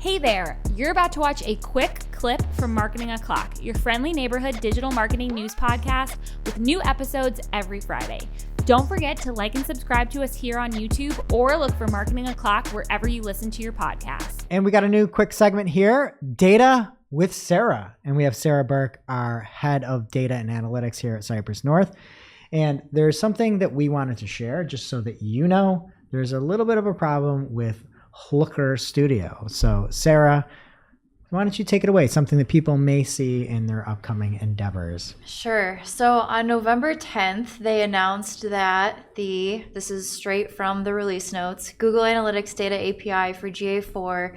Hey there, you're about to watch a quick clip from Marketing O'Clock, your friendly neighborhood digital marketing news podcast with new episodes every Friday. Don't forget to like and subscribe to us here on YouTube or look for Marketing O'Clock wherever you listen to your podcast. And we got a new quick segment here, Data with Sarah. And we have Sarah Burke, our head of data and analytics here at Cypress North. And there's something that we wanted to share just so that you know there's a little bit of a problem with Looker Studio. So Sarah, why don't you take it away? Something that people may see in their upcoming endeavors. Sure. So on November 10th, they announced that this is straight from the release notes, Google Analytics Data API for GA4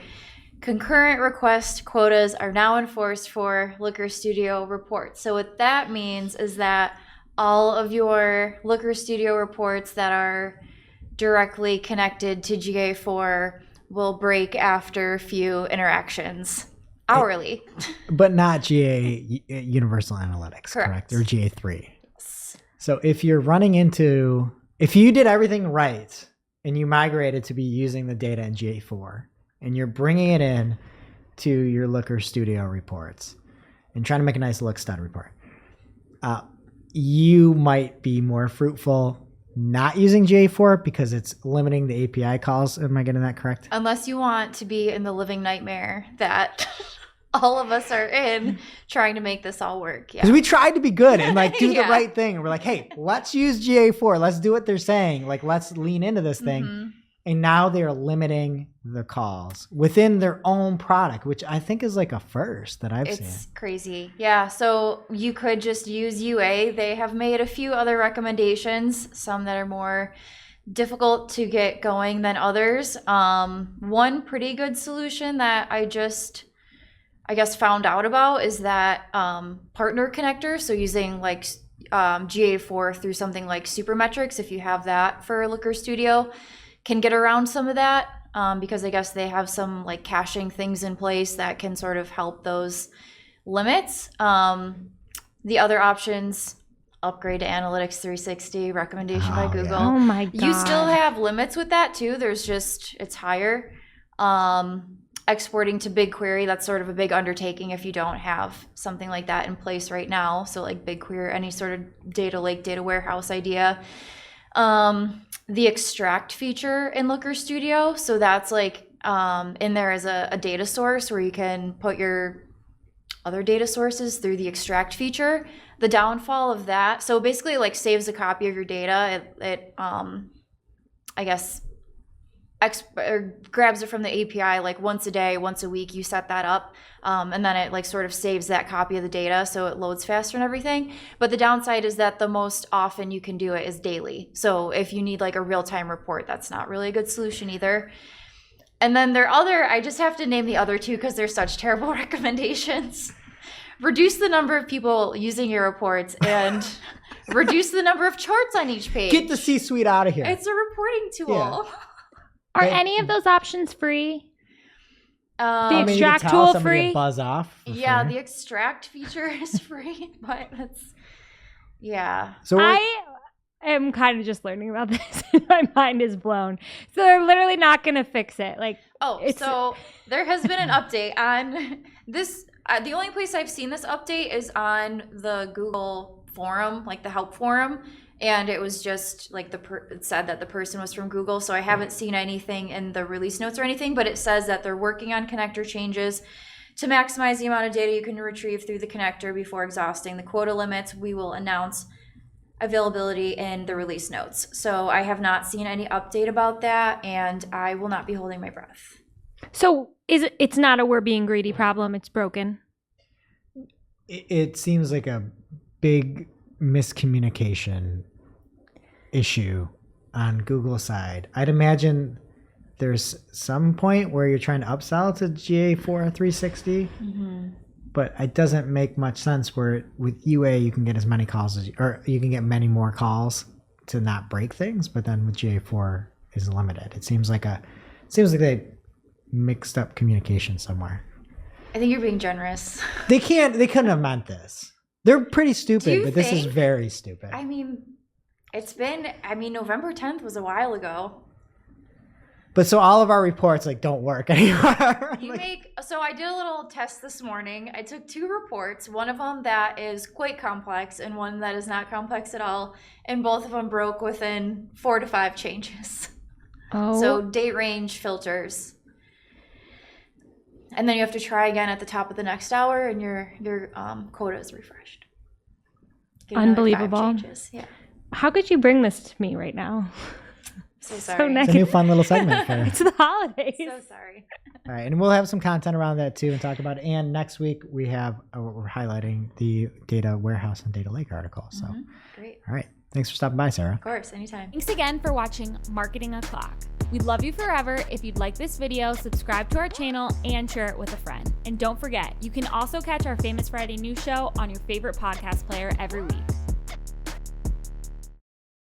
concurrent request quotas are now enforced for Looker Studio reports. So what that means is that all of your Looker Studio reports that are directly connected to GA4 will break after a few interactions hourly. But not GA Universal Analytics, correct? Or GA3. Yes. So if you did everything right and you migrated to be using the data in GA4 and you're bringing it in to your Looker Studio reports and trying to make a nice look stud report, you might be more fruitful not using GA4 because it's limiting the API calls. Am I getting that correct? Unless you want to be in the living nightmare that all of us are in trying to make this all work. Yeah. Because we tried to be good and do the right thing. And we're like, hey, let's use GA4. Let's do what they're saying. Let's lean into this thing. Mm-hmm. And now they're limiting the calls within their own product, which I think is a first that I've seen. It's crazy. Yeah. So you could just use UA. They have made a few other recommendations, some that are more difficult to get going than others. One pretty good solution that I guess found out about is that partner connector. So using GA4 through something like Supermetrics, if you have that for Looker Studio, can get around some of that because I guess they have some caching things in place that can sort of help those limits. The other options, upgrade to Analytics 360, recommendation by Google. Yeah. Oh my God. You still have limits with that too. It's higher. Exporting to BigQuery, that's sort of a big undertaking if you don't have something like that in place right now. So BigQuery, any sort of data lake, data warehouse idea. The extract feature in Looker Studio. So that's in there as a data source where you can put your other data sources through the extract feature. The downfall of that, so basically saves a copy of your data. It grabs it from the API once a day, once a week. You set that up, and then it sort of saves that copy of the data, so it loads faster and everything. But the downside is that the most often you can do it is daily. So if you need a real-time report, that's not really a good solution either. And then I just have to name the other two because they're such terrible recommendations. Reduce the number of people using your reports and reduce the number of charts on each page. Get the C-suite out of here. It's a reporting tool. Yeah. Are any of those options free? The extract extract tool free? Buzz off. Yeah, the extract feature is free, but yeah. So I am kind of just learning about this. My mind is blown. So they're literally not going to fix it. So there has been an update on this. The only place I've seen this update is on the Google forum, the help forum. And it was just it said that the person was from Google. So I haven't seen anything in the release notes or anything, but it says that they're working on connector changes to maximize the amount of data you can retrieve through the connector before exhausting the quota limits. We will announce availability in the release notes. So I have not seen any update about that, and I will not be holding my breath. So it's not a we're being greedy problem. It's broken. It seems like a big miscommunication issue on Google's side. I'd imagine there's some point where you're trying to upsell to GA4 360, but it doesn't make much sense where with UA you can get as many calls or you can get many more calls to not break things, but then with GA4 is limited. It seems like they mixed up communication somewhere. I think you're being generous. They couldn't have meant this. They're pretty stupid, but this is very stupid. November 10th was a while ago. But so all of our reports like don't work anymore. So I did a little test this morning. I took 2 reports, one of them that is quite complex and one that is not complex at all. And both of them broke within 4 to 5 changes. Oh. So date range filters. And then you have to try again at the top of the next hour and your quota is refreshed. Get another 5 Unbelievable. changes. Yeah. How could you bring this to me right now? So sorry. It's a new fun little segment for It's the holidays. So sorry. All right, and we'll have some content around that too and talk about it. And next week we're highlighting the data warehouse and data lake article. So, Great. all right, thanks for stopping by, Sarah. Of course, anytime. Thanks again for watching Marketing O'Clock. We'd love you forever. If you'd like this video, subscribe to our channel and share it with a friend. And don't forget, you can also catch our Famous Friday news show on your favorite podcast player every week.